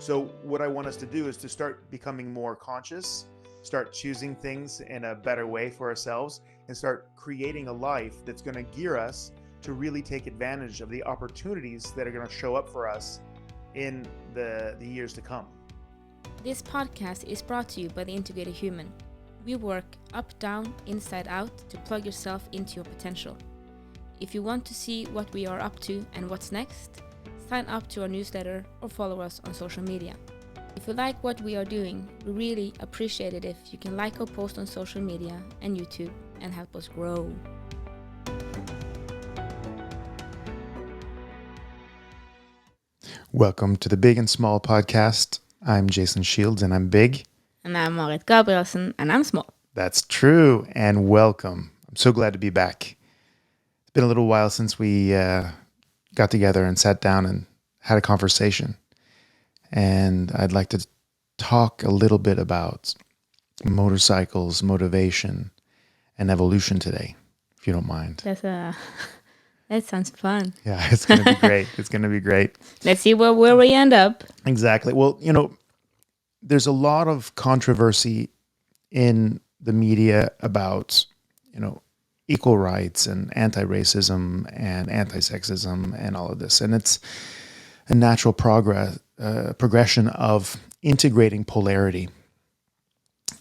So what I want us to do is to start becoming more conscious, start choosing things in a better way for ourselves, and start creating a life that's going to gear us to really take advantage of the opportunities that are going to show up for us in the years to come. This podcast is brought to you by the Integrated Human. We work up, down, inside out to plug yourself into your potential. If you want to see what we are up to and what's next, sign up to our newsletter or follow us on social media. If you like what we are doing, we really appreciate it if you can like our post on social media and YouTube and help us grow. Welcome to the Big and Small podcast. I'm Jason Shields and I'm big. And I'm Marit Gabrielsen and I'm small. That's true, and welcome. I'm so glad to be back. It's been a little while since we got together and sat down and had a conversation. And I'd like to talk a little bit about motorcycles, motivation, and evolution today, if you don't mind. That sounds fun. Yeah, it's going to be great. It's going to be great. Let's see where we end up. Exactly. Well, there's a lot of controversy in the media about, equal rights and anti-racism and anti-sexism and all of this. And it's a natural progression of integrating polarity.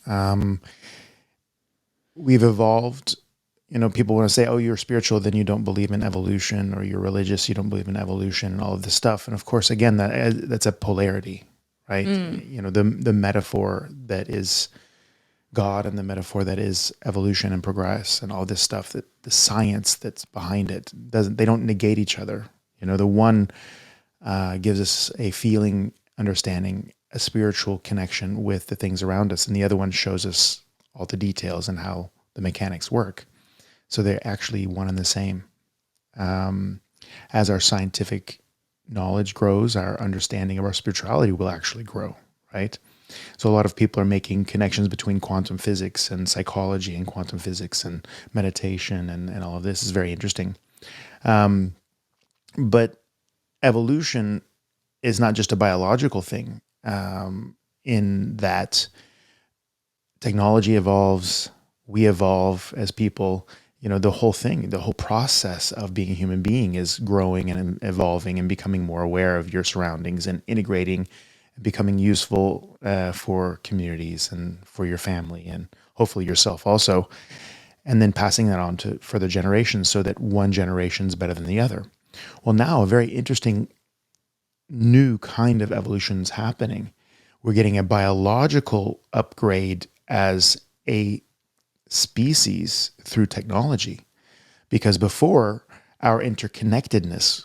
We've evolved. People want to say, oh, you're spiritual, then you don't believe in evolution, or you're religious, you don't believe in evolution, and all of this stuff. And of course, again, that's a polarity, right? The metaphor that is God and the metaphor that is evolution and progress and all this stuff, that the science that's behind it they don't negate each other. The one gives us a feeling, understanding, a spiritual connection with the things around us, and the other one shows us all the details and how the mechanics work. So they're actually one and the same. As our scientific knowledge grows, our understanding of our spirituality will actually grow, right? So a lot of people are making connections between quantum physics and psychology and quantum physics and meditation and all of this is very interesting. But evolution is not just a biological thing, in that technology evolves, we evolve as people. The whole thing, the whole process of being a human being is growing and evolving and becoming more aware of your surroundings and integrating, becoming useful for communities and for your family and hopefully yourself also, and then passing that on to further generations so that one generation is better than the other. Well, now a very interesting new kind of evolution is happening. We're getting a biological upgrade as a species through technology, because before our interconnectedness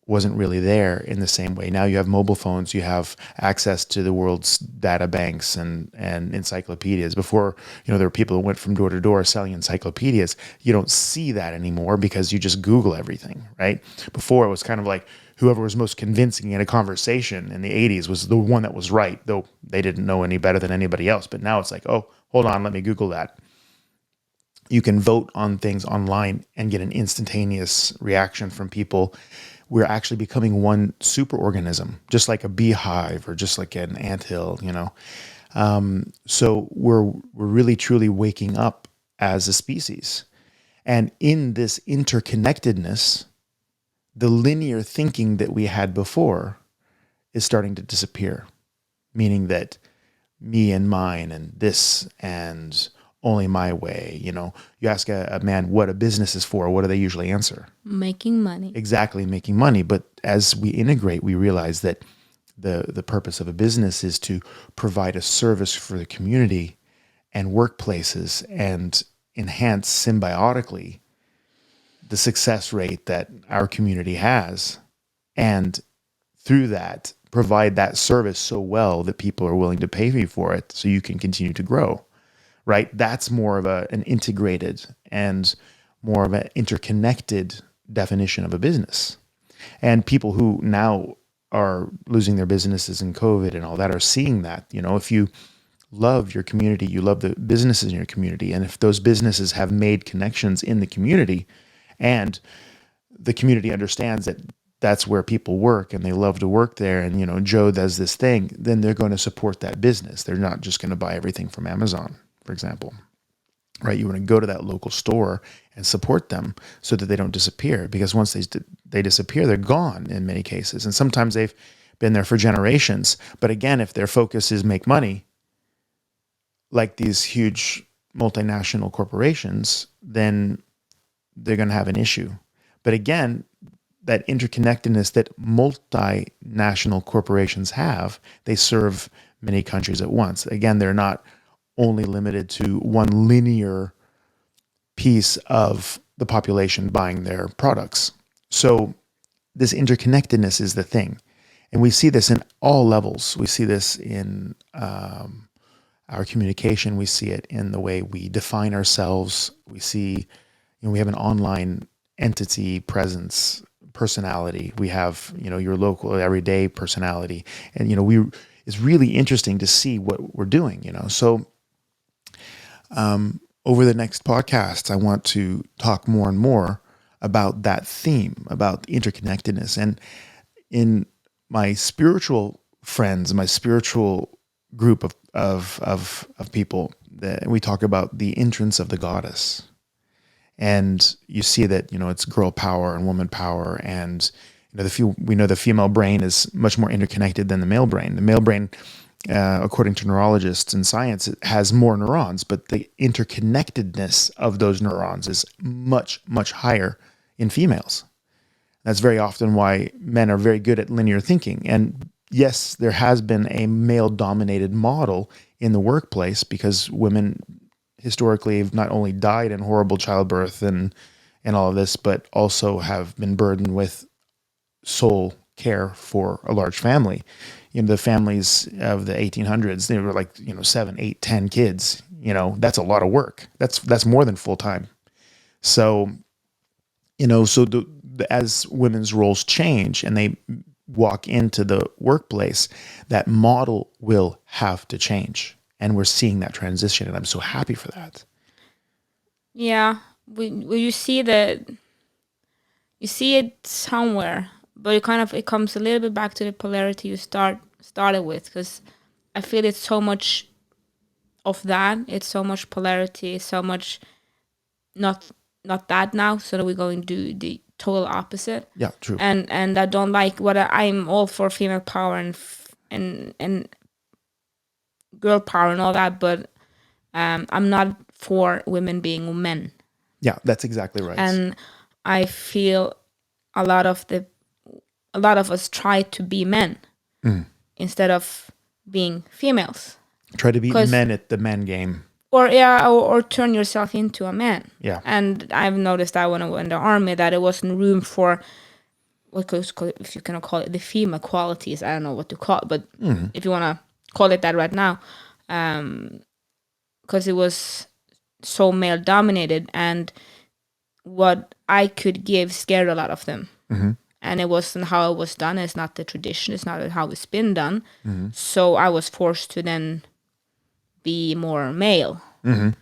wasn't really there in the same way. Now you have mobile phones, you have access to the world's data banks and encyclopedias. Before, there were people who went from door to door selling encyclopedias. You don't see that anymore because you just Google everything, right? Before it was kind of like whoever was most convincing in a conversation in the 80s was the one that was right, though they didn't know any better than anybody else. But now it's like, oh, hold on, let me Google that. You can vote on things online and get an instantaneous reaction from people. We're actually becoming one superorganism, just like a beehive or just like an anthill, So we're really truly waking up as a species. And in this interconnectedness, the linear thinking that we had before is starting to disappear, meaning that me and mine and this and only my way. You ask a man what a business is for, what do they usually answer? Making money. Exactly, making money. But as we integrate, we realize that the purpose of a business is to provide a service for the community and workplaces and enhance symbiotically the success rate that our community has. And through that, provide that service so well that people are willing to pay you for it so you can continue to grow. Right? That's more of an integrated and more of an interconnected definition of a business. And people who now are losing their businesses in COVID and all that are seeing that. If you love your community, you love the businesses in your community, and if those businesses have made connections in the community and the community understands that that's where people work and they love to work there, and Joe does this thing, then they're going to support that business. They're not just going to buy everything from Amazon, for example. Right? You want to go to that local store and support them so that they don't disappear, because once they disappear, they're gone in many cases. And sometimes they've been there for generations. But again, if their focus is make money, like these huge multinational corporations, then they're going to have an issue. But again, that interconnectedness that multinational corporations have, they serve many countries at once. Again, they're not only limited to one linear piece of the population buying their products. So this interconnectedness is the thing. And we see this in all levels. We see this in our communication. We see it in the way we define ourselves. We see, we have an online entity presence, personality. We have, your local everyday personality. And, it's really interesting to see what we're doing, So over the next podcasts, I want to talk more and more about that theme, about interconnectedness. And in my spiritual friends, my spiritual group of people, that we talk about the entrance of the goddess. And you see that, it's girl power and woman power. And, we know the female brain is much more interconnected than the male brain. The male brain, according to neurologists and science, it has more neurons, but the interconnectedness of those neurons is much, much higher in females. That's very often why men are very good at linear thinking. And yes, there has been a male-dominated model in the workplace, because women historically have not only died in horrible childbirth and all of this, but also have been burdened with sole care for a large family. The families of the 1800s, they were like, 7, 8, 10 kids. That's a lot of work. That's more than full time. So, as women's roles change and they walk into the workplace, that model will have to change. And we're seeing that transition, and I'm so happy for that. Yeah, you see it somewhere, but it comes a little bit back to the polarity you started with, because I feel it's so much of that. It's so much polarity, so much not that now. So that we're going to do the total opposite. Yeah, true. And I don't like I'm all for female power and girl power and all that, but I'm not for women being men. Yeah, that's exactly right. And I feel a lot of us try to be men instead of being females. Try to be men at the men game. Or turn yourself into a man. Yeah. And I've noticed that when I went in the army, that it wasn't room for, if you can call it the female qualities. I don't know what to call it, but if you want to call it that right now, because it was so male dominated, and what I could give scared a lot of them. Mm-hmm. And it wasn't how it was done. It's not the tradition. It's not how it's been done. Mm-hmm. So I was forced to then be more male, in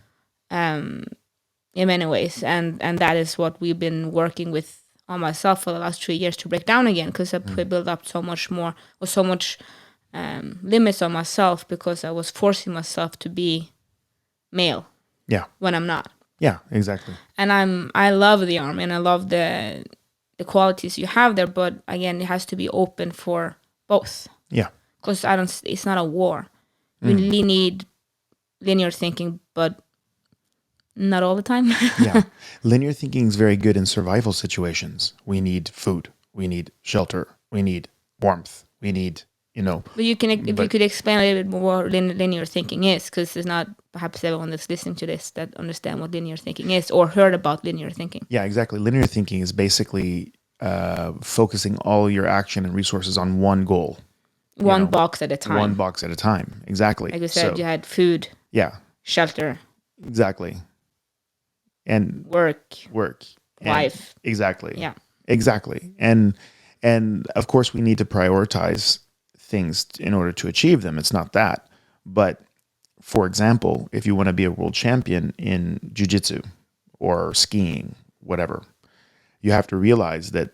many ways. And that is what we've been working with on myself for the last 3 years to break down again, because I built up so much more, or so much limits on myself, because I was forcing myself to be male. Yeah. When I'm not. Yeah, exactly. And I love the army, and I love the qualities you have there, but again, it has to be open for both. Yeah. Because it's not a war. We really need linear thinking, but not all the time. Yeah. Linear thinking is very good in survival situations. We need food. We need shelter. We need warmth. We need, But you could explain a little bit more what linear thinking is, because there's not perhaps everyone that's listening to this that understand what linear thinking is or heard about linear thinking. Yeah, exactly. Linear thinking is basically focusing all your action and resources on one goal. One box at a time. One box at a time. Exactly. Like you said, you had food. Yeah. Shelter. Exactly. And work. Life. Exactly. Yeah. Exactly. And of course we need to prioritize things in order to achieve them. It's not that. But for example, if you want to be a world champion in jiu-jitsu or skiing, whatever, you have to realize that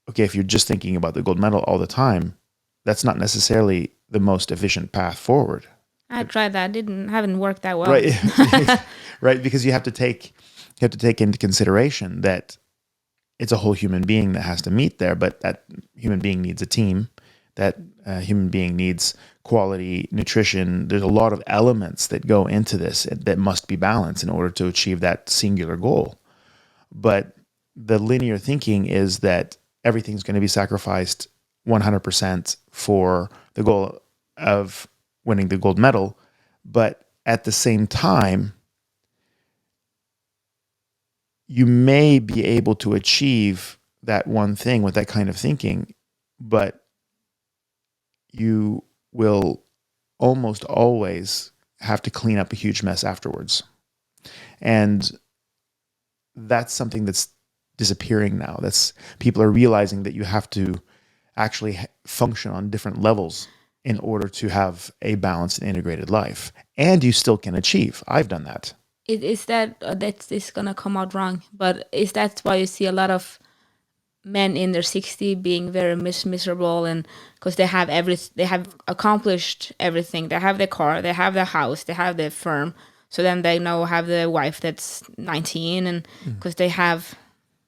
okay, if you're just thinking about the gold medal all the time, that's not necessarily the most efficient path forward. I tried that. Haven't worked that well. Right. Right. Because you have to take into consideration that it's a whole human being that has to meet there, but that human being needs a team. That human being needs quality nutrition. There's a lot of elements that go into this that must be balanced in order to achieve that singular goal. But the linear thinking is that everything's going to be sacrificed 100% for the goal of winning the gold medal. But at the same time, you may be able to achieve that one thing with that kind of thinking, but you will almost always have to clean up a huge mess afterwards. And that's something that's disappearing now. That's people are realizing that you have to actually function on different levels in order to have a balanced and integrated life. And you still can achieve. I've done that. Is that that's gonna come out wrong, but is that why you see a lot of men in their 60 being very miserable, and because they have accomplished everything. They have the car, they have the house, they have the firm, so then they now have the wife that's 19, and because they have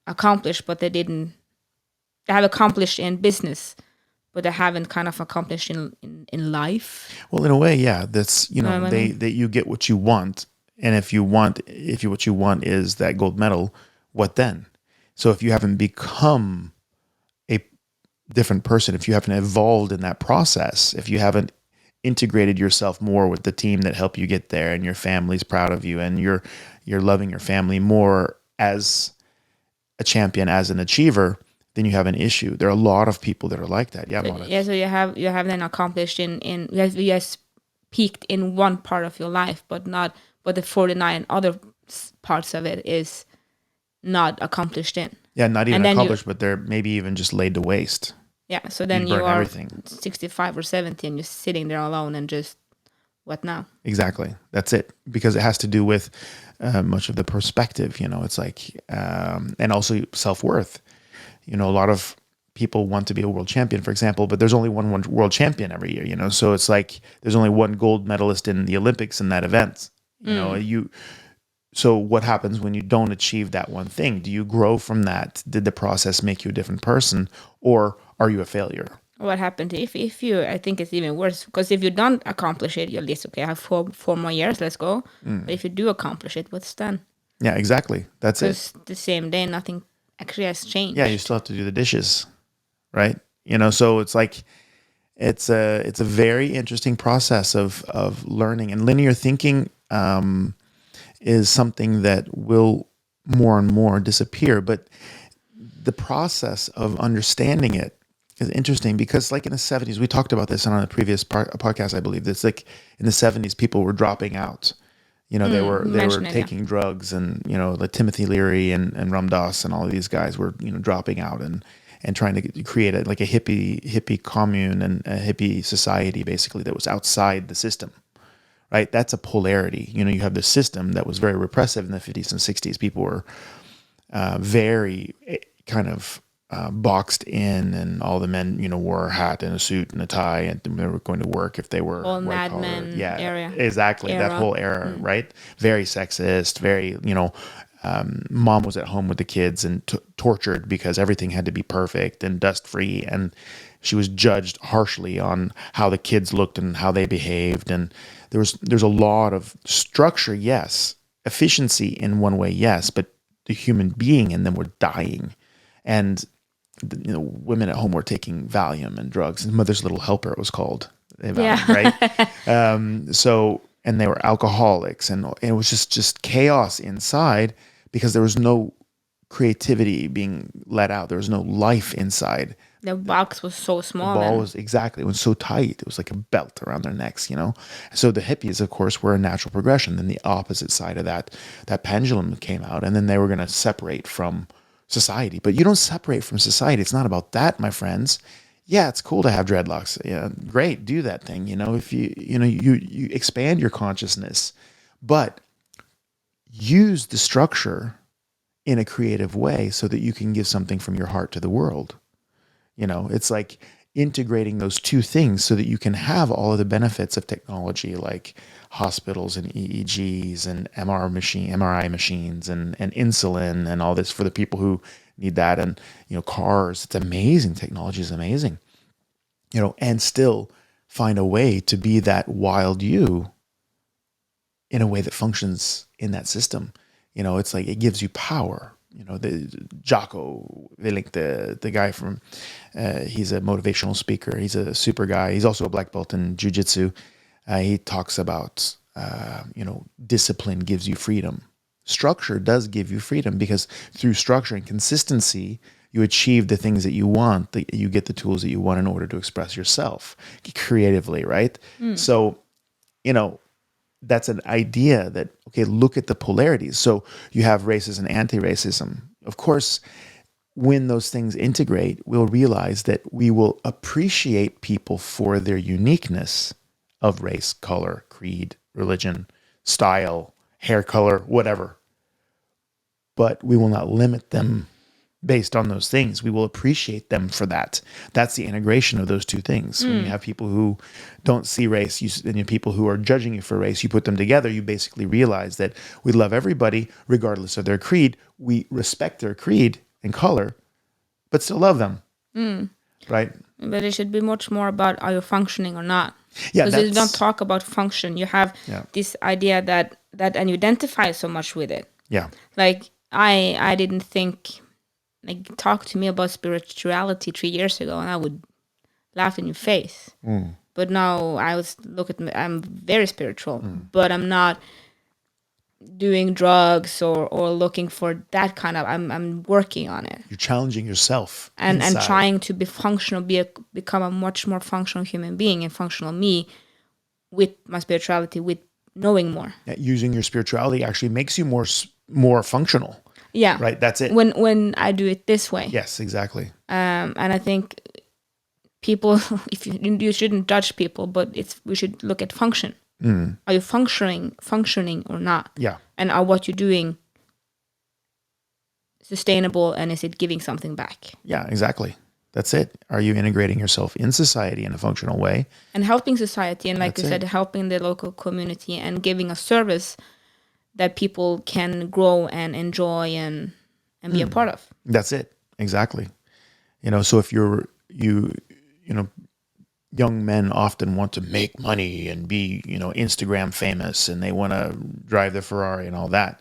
accomplished, but they have accomplished in business, but they haven't kind of accomplished in life. Well, in a way, yeah, that's, Know what I mean? that you get what you want. And if what you want is that gold medal, what then? So if you haven't become a different person, if you haven't evolved in that process, if you haven't integrated yourself more with the team that helped you get there, and your family's proud of you, and you're loving your family more as a champion, as an achiever, then you have an issue. There are a lot of people that are like that. Yeah, Marit. Yeah, so you have then accomplished you have peaked in one part of your life, but the 49 other parts of it is not accomplished in. Yeah, not even And then accomplished, but they're maybe even just laid to waste. Yeah, so then You you burn are everything. 65 or 70 and you're sitting there alone and just, what now? Exactly. That's it. Because it has to do with much of the perspective, it's like, and also self-worth. A lot of people want to be a world champion, for example, but there's only one world champion every year, so it's like there's only one gold medalist in the Olympics in that event. So what happens when you don't achieve that one thing? Do you grow from that? Did the process make you a different person, or are you a failure? What happened if you, I think it's even worse, because if you don't accomplish it, you're at least, okay, I have four more years, let's go. But if you do accomplish it, what's then? Yeah, exactly. That's it. Because the same day, nothing actually has changed. Yeah, you still have to do the dishes, right? So it's like, it's a very interesting process of learning, and linear thinking is something that will more and more disappear. But the process of understanding it is interesting, because like in the 70s, we talked about this on a previous podcast, I believe. It's like in the 70s, people were dropping out. They were taking drugs, and the Timothy Leary and Ram Dass and all of these guys were dropping out and trying to create a hippie commune and a hippie society, basically, that was outside the system. Right? That's a polarity. You have the system that was very repressive in the 50s and 60s. People were very kind of boxed in, and all the men, wore a hat and a suit and a tie, and they were going to work if they were All white Mad collar. Men Yeah, area. exactly. That whole era, right? Very sexist, very, mom was at home with the kids and tortured because everything had to be perfect and dust free. And she was judged harshly on how the kids looked and how they behaved. And there's a lot of structure, yes. Efficiency in one way, yes. But the human being in them were dying. And women at home were taking Valium and drugs, and Mother's Little Helper, it was called. Valium, right? And they were alcoholics, and it was just chaos inside, because there was no creativity being let out. There was no life inside. The box was so small. The ball was, exactly, it was so tight. It was like a belt around their necks, So the hippies, of course, were a natural progression. Then the opposite side of that pendulum came out, and then they were going to separate from society. But you don't separate from society. It's not about that, my friends. Yeah, it's cool to have dreadlocks. Yeah, great, do that thing. If you expand your consciousness, but use the structure in a creative way so that you can give something from your heart to the world. It's like integrating those two things so that you can have all of the benefits of technology, like hospitals and EEGs and MRI machines and insulin and all this for the people who need that. And, cars, it's amazing. Technology is amazing, and still find a way to be that wild you in a way that functions in that system. It's like it gives you power. The Jocko Willink, the guy from, he's a motivational speaker. He's a super guy. He's also a black belt in jiu-jitsu. He talks about, discipline gives you freedom. Structure does give you freedom because through structure and consistency, you achieve the things that you want, that you get the tools that you want in order to express yourself creatively, right? So, that's an idea that, okay, look at the polarities. So you have racism and anti-racism. Of course, when those things integrate, we'll realize that we will appreciate people for their uniqueness of race, color, creed, religion, style, hair color, whatever. But we will not limit them based on those things. We will appreciate them for that. That's the integration of those two things. When you have people who don't see race, and people who are judging you for race, you put them together, you basically realize that we love everybody regardless of their creed. We respect their creed and color, but still love them. Right? But it should be much more about are you functioning or not. Yeah, because you don't talk about function. You have this idea that and you identify so much with it. Yeah. Like I didn't think, like, talk to me about spirituality 3 years ago and I would laugh in your face. But now I'm very spiritual, but I'm not doing drugs or looking for that kind of, I'm working on it. You're challenging yourself and trying to be functional, become a much more functional human being and functional me with my spirituality, with knowing more. Using your spirituality actually makes you more functional. Yeah. Right. That's it. When I do it this way. Yes, exactly. And I think people, if you shouldn't judge people, but we should look at function. Are you functioning or not? Yeah. And are what you're doing sustainable, and is it giving something back? Yeah, exactly. That's it. Are you integrating yourself in society in a functional way? And helping society, and like That's you said, helping the local community and giving a service that people can grow and enjoy and be a part of. That's it. Exactly. So if young men often want to make money and be, Instagram famous, and they want to drive the Ferrari and all that.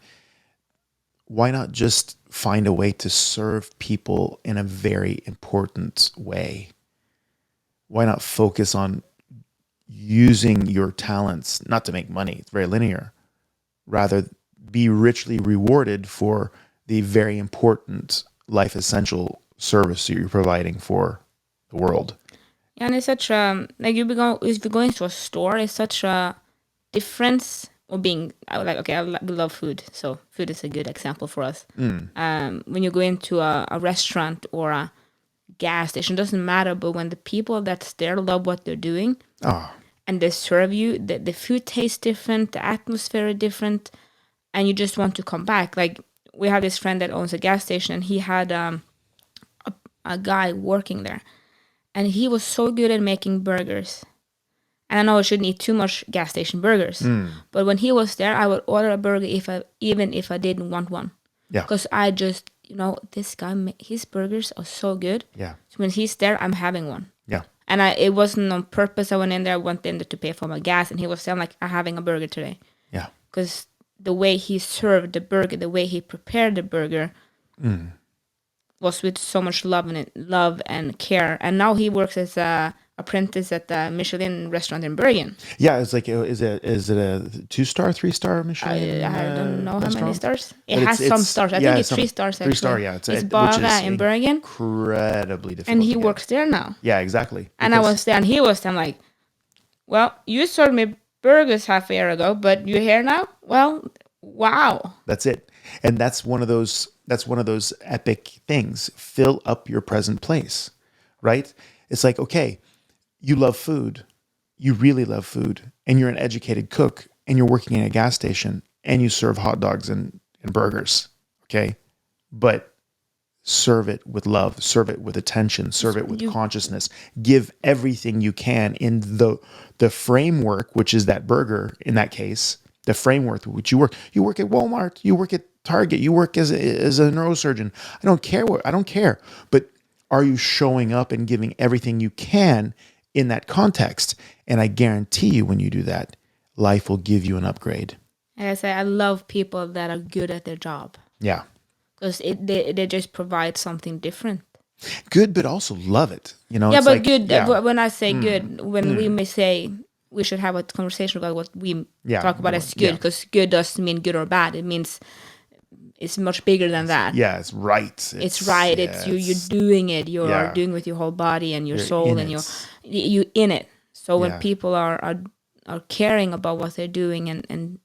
Why not just find a way to serve people in a very important way? Why not focus on using your talents, not to make money, it's very linear, rather be richly rewarded for the very important life essential service that you're providing for the world. Yeah, and it's such a, like, if you go into a store, it's such a difference of being, we love food, so food is a good example for us. When you go into a restaurant or a gas station, doesn't matter, but when the people that's there love what they're doing, and they serve you, the food tastes different, the atmosphere is different, and you just want to come back. Like, we have this friend that owns a gas station, and he had a guy working there, and he was so good at making burgers. And I know I shouldn't eat too much gas station burgers, but when he was there, I would order a burger even if I didn't want one. Yeah. Because I just, this guy, his burgers are so good. Yeah. So when he's there, I'm having one. Yeah. And it wasn't on purpose. I went in there to pay for my gas, and he was saying, like, I'm having a burger today. Yeah. Because the way he served the burger, the way he prepared the burger, was with so much love and care. And now he works as a apprentice at the Michelin restaurant in Bergen. Yeah, it's like, is it a 2-star, 3-star Michelin? I don't know how many stars. It But has some stars. I think it's 3 stars. Actually. 3-star, yeah. It's Bava in Bergen. Incredibly difficult. And he works there now. Yeah, exactly. And I was there, and he was there. I'm like, well, you served me burgers half a year ago, but you're here now? Well, wow. That's it. And that's one of those epic things. Fill up your present place, right? It's like, okay, you love food. You really love food. And you're an educated cook, and you're working in a gas station, and you serve hot dogs and burgers. Okay. But serve it with love, serve it with attention, serve it with consciousness, give everything you can in the framework, which is that burger in that case, the framework which you work at Walmart, you work at Target, you work as a neurosurgeon. I don't care. But are you showing up and giving everything you can in that context? And I guarantee you, when you do that, life will give you an upgrade. Like I say, I love people that are good at their job. Yeah. Because they just provide something different. Good, but also love it. You know. Yeah, it's but like, good. yeah. When I say good, when we may say we should have a conversation about what we talk about as good, because good doesn't mean good or bad. It means it's much bigger than that. Yeah, it's right. It's right. It's you're doing it. You're doing with your whole body and your soul, and you in it. So when people are caring about what they're doing and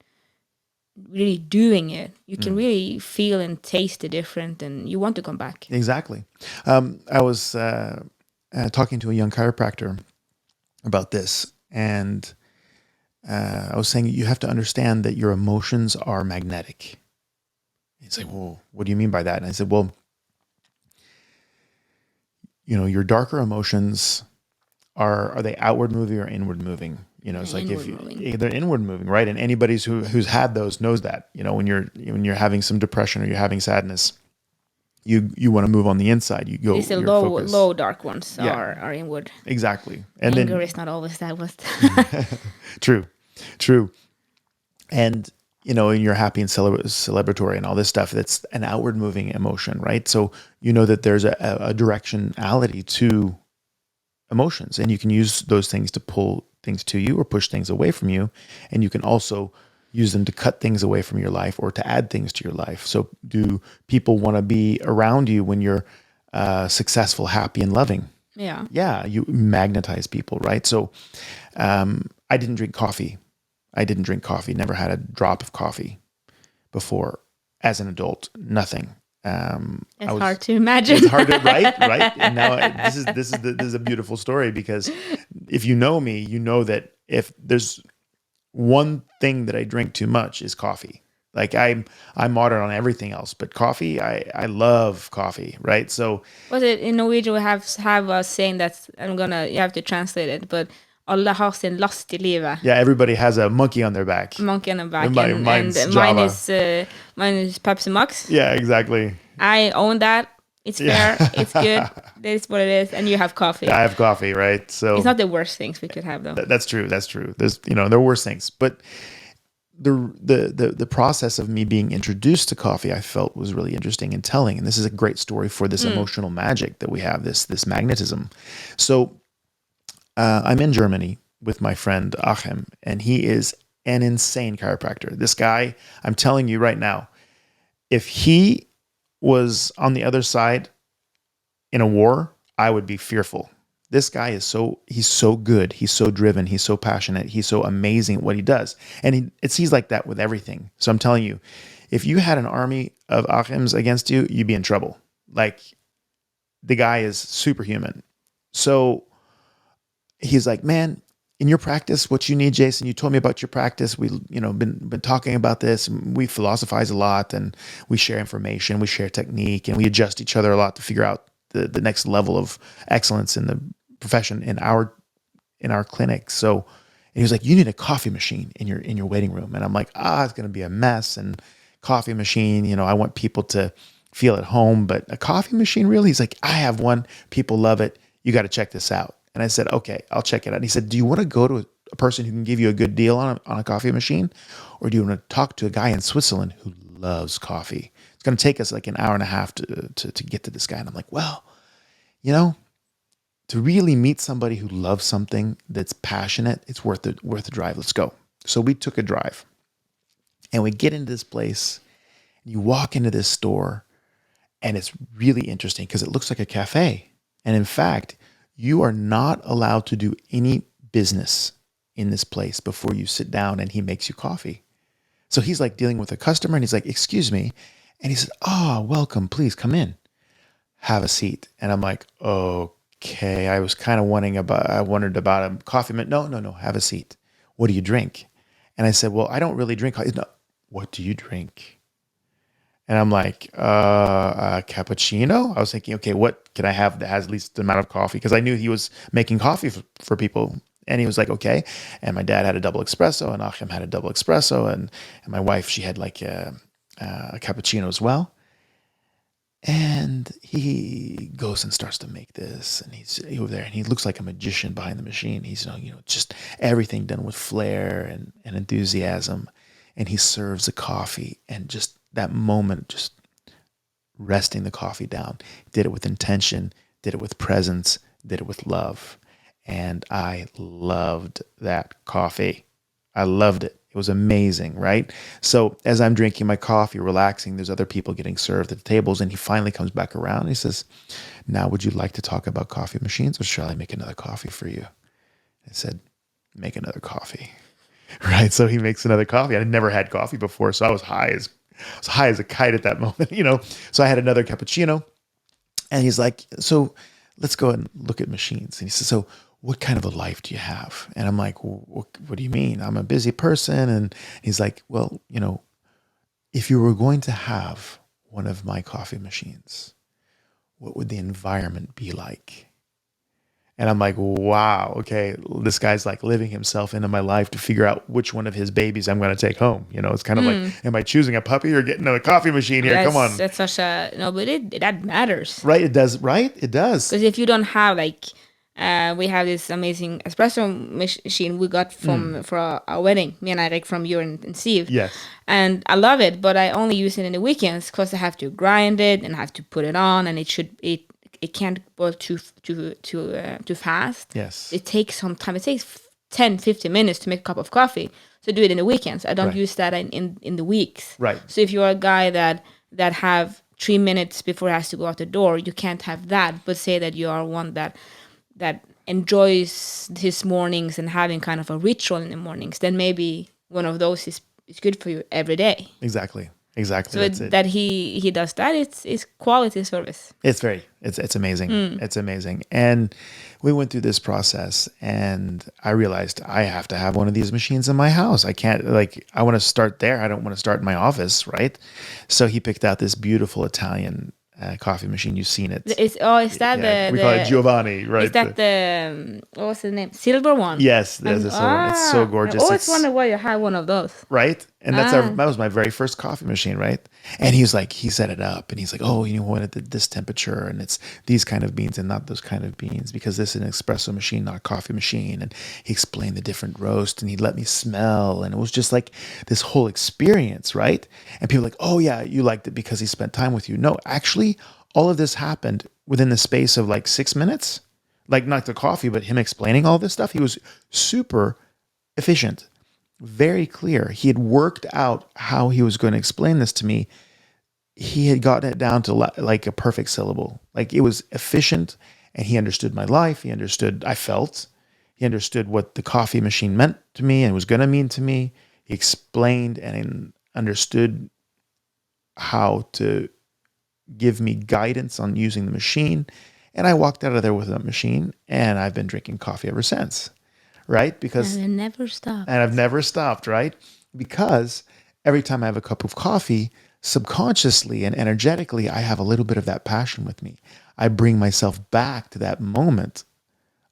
really doing it, you can really feel and taste the difference, and you want to come back. Exactly. I was talking to a young chiropractor about this, and I was saying you have to understand that your emotions are magnetic. He's like, well, what do you mean by that? And I said, well, your darker emotions are they outward moving or inward moving? It's like they're inward moving, right? And anybody who's had those knows that. When you're having some depression or you're having sadness, you want to move on the inside. You go. It's the low dark ones are inward. Exactly. And anger is not always that was. True. And and you're happy and celebratory and all this stuff. That's an outward moving emotion, right? So that there's a directionality to emotions, and you can use those things to pull things to you or push things away from you, and you can also use them to cut things away from your life or to add things to your life. So do people want to be around you when you're successful, happy, and loving? Yeah, you magnetize people, right? So I didn't drink coffee. Never had a drop of coffee before as an adult. Nothing. It's hard to imagine. It's hard to, right? And now this is a beautiful story, because if you know me, you know that if there's one thing that I drink too much is coffee. Like I'm moderate on everything else, but coffee, I love coffee, right? So was it in Norwegian? We have a saying that you have to translate it, but alla har sin last I livet. Yeah, everybody has a monkey on their back. Monkey on their back. And mine is Pepsi Max. Yeah, exactly. I own that. It's fair. It's good. That is what it is. And you have coffee. I have coffee, right? So it's not the worst things we could have, though. That's true. There's there are worse things, but the process of me being introduced to coffee, I felt was really interesting and telling. And this is a great story for this emotional magic that we have, this magnetism. So I'm in Germany with my friend Achim, and he is an insane chiropractor. This guy, I'm telling you right now, if he was on the other side in a war, I would be fearful. This guy he's so good. He's so driven. He's so passionate. He's so amazing at what he does. And he's like that with everything. So I'm telling you, if you had an army of Achims against you, you'd be in trouble. Like, the guy is superhuman. So he's like, man, in your practice, what you need, Jason, you told me about your practice. We, been talking about this, and we philosophize a lot, and we share information, we share technique, and we adjust each other a lot to figure out the next level of excellence in the profession in our clinic. So, and he was like, you need a coffee machine in your waiting room. And I'm like, it's going to be a mess. And coffee machine, I want people to feel at home, but a coffee machine, really? He's like, I have one. People love it. You got to check this out. And I said, okay, I'll check it out. And he said, do you want to go to a person who can give you a good deal on a coffee machine? Or do you want to talk to a guy in Switzerland who loves coffee? It's going to take us like an hour and a half to get to this guy. And I'm like, well, to really meet somebody who loves something that's passionate, it's worth the drive. Let's go. So we took a drive, and we get into this place. You walk into this store, and it's really interesting because it looks like a cafe. And in fact, you are not allowed to do any business in this place before you sit down and he makes you coffee. So he's like dealing with a customer, and he's like, excuse me. And he says, welcome, please come in, have a seat. And I'm like, okay, I was kind of wondered about a coffee. No, have a seat. What do you drink? And I said, well, I don't really drink coffee. No, what do you drink? And I'm like, a cappuccino? I was thinking, okay, what can I have that has at least the amount of coffee? Because I knew he was making coffee for people. And he was like, okay. And my dad had a double espresso, and Achim had a double espresso. And my wife, she had like a cappuccino as well. And he goes and starts to make this, and he's over there, and he looks like a magician behind the machine. He's just everything done with flair and enthusiasm. And he serves the coffee, and just that moment, just resting the coffee down. Did it with intention, did it with presence, did it with love. And I loved that coffee. I loved it. It was amazing, right? So as I'm drinking my coffee, relaxing, there's other people getting served at the tables, and he finally comes back around and he says, now would you like to talk about coffee machines, or shall I make another coffee for you? I said, make another coffee, right? So he makes another coffee. I'd never had coffee before, so I was high as a kite at that moment, So I had another cappuccino, and he's like, so let's go and look at machines. And he says, so what kind of a life do you have? And I'm like, what do you mean? I'm a busy person. And he's like, well, if you were going to have one of my coffee machines, what would the environment be like? And I'm like, wow, okay, this guy's like living himself into my life to figure out which one of his babies I'm going to take home. It's kind of like, am I choosing a puppy or getting a coffee machine here? Come on. That's such a, no, but that matters. Right, it does, right? It does. Because if you don't have we have this amazing espresso machine we got for our wedding, me and Eirik, from you and Steve. Yes. And I love it, but I only use it in the weekends because I have to grind it and I have to put it on, and it can't boil too fast. Yes. It takes some time. It takes 10-15 minutes to make a cup of coffee. So do it in the weekends. I don't use that in the weeks. Right. So if you're a guy that have 3 minutes before he has to go out the door, you can't have that. But say that you are one that enjoys his mornings and having kind of a ritual in the mornings, then maybe one of those is good for you every day. Exactly. So that he does that, it's quality service. It's amazing. It's amazing. And we went through this process, and I realized I have to have one of these machines in my house. I can't, I want to start there. I don't want to start in my office, right? So he picked out this beautiful Italian coffee machine. You've seen it. Is that we call it Giovanni, right? Is that the what's the name? Silver one. Yes, there's a silver one. It's so gorgeous. I always wondered why you had one of those. Right? And that was my very first coffee machine, right? And he set it up, and he's like, oh, you want it at this temperature, and it's these kind of beans and not those kind of beans, because this is an espresso machine, not a coffee machine. And he explained the different roast, and he let me smell, and it was just like this whole experience, right? And people were like, oh yeah, you liked it because he spent time with you. No, actually, all of this happened within the space of like 6 minutes. Like, not the coffee, but him explaining all this stuff. He was super efficient. Very clear. He had worked out how he was going to explain this to me. He had gotten it down to like a perfect syllable. Like, it was efficient, and he understood my life. He understood, he understood what the coffee machine meant to me and was going to mean to me. He explained and understood how to give me guidance on using the machine. And I walked out of there with that machine, and I've been drinking coffee ever since. Right? Because and it never stopped. And I've never stopped, right? Because every time I have a cup of coffee, subconsciously and energetically, I have a little bit of that passion with me. I bring myself back to that moment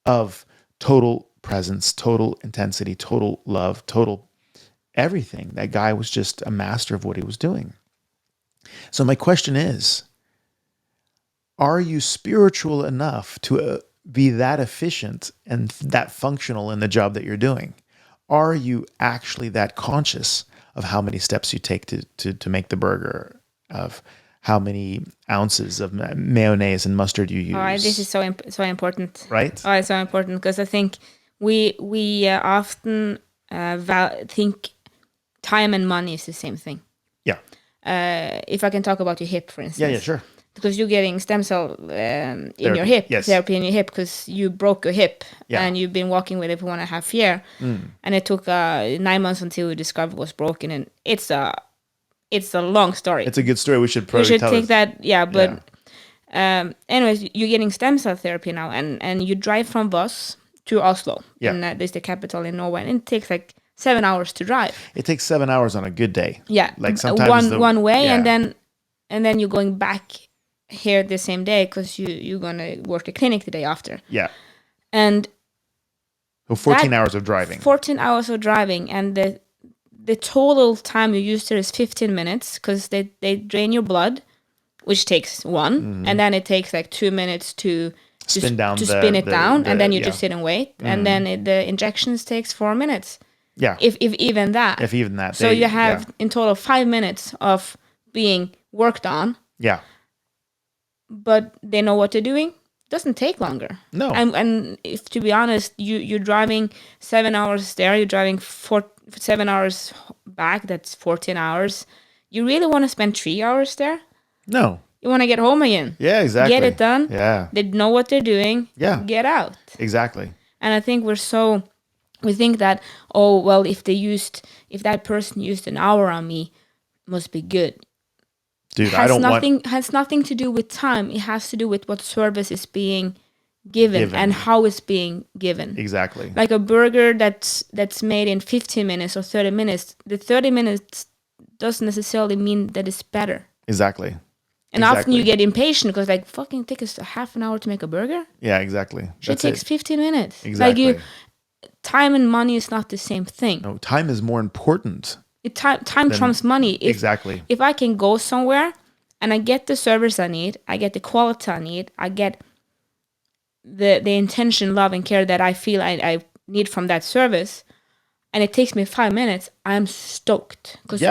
of total presence, total intensity, total love, total everything. That guy was just a master of what he was doing. So my question is, are you spiritual enough to be that efficient and that functional in the job that you're doing? Are you actually that conscious of how many steps you take to make the burger, of how many ounces of mayonnaise and mustard you use? All right, this is so important. Right? Oh, it's so important, because I think we often think time and money is the same thing. Yeah. If I can talk about your hip, for instance. Yeah, sure. Because you're getting stem cell in your hip, therapy in your hip, because you broke your hip, and you've been walking with it for 1.5 years, and it took 9 months until we discovered it was broken, and it's a long story. It's a good story. We should probably tell take that. Yeah, but anyways, you're getting stem cell therapy now, and you drive from Voss to Oslo, and there's the capital in Norway, and it takes like 7 hours to drive. It takes 7 hours on a good day. Yeah, like sometimes one way, and then and then you're going back here the same day because you're gonna work a clinic the day after. Yeah. And So 14 hours of driving. 14 hours of driving, and the total time you use there is 15 minutes because they drain your blood, which takes 1, and then it takes like 2 minutes to Spin down spin it down, and then you yeah. just sit and wait, and then the injections takes 4 minutes. Yeah. If even that. If even that. So you have in total 5 minutes of being worked on. Yeah. But they know what they're doing. Doesn't take longer. No. And if to be honest, you're driving 7 hours there, you're driving 7 hours back, that's 14 hours. You really want to spend 3 hours there? No. You want to get home again. Yeah, exactly. Get it done. Yeah. They know what they're doing. Yeah. Get out. Exactly. And I think we think that, oh, well, if that person used an hour on me, must be good. Dude, has nothing to do with time. It has to do with what service is being given and how it's being given. Exactly. Like a burger that's made in 15 minutes or 30 minutes. The 30 minutes doesn't necessarily mean that it's better. Exactly. And often you get impatient because like fucking take us half an hour to make a burger. Yeah, exactly. It takes 15 minutes. Exactly. Like time and money is not the same thing. No, time is more important. Time trumps money. Exactly. If I can go somewhere and I get the service I need, I get the quality I need, I get the intention, love, and care that I feel I need from that service, and it takes me 5 minutes, I'm stoked. Because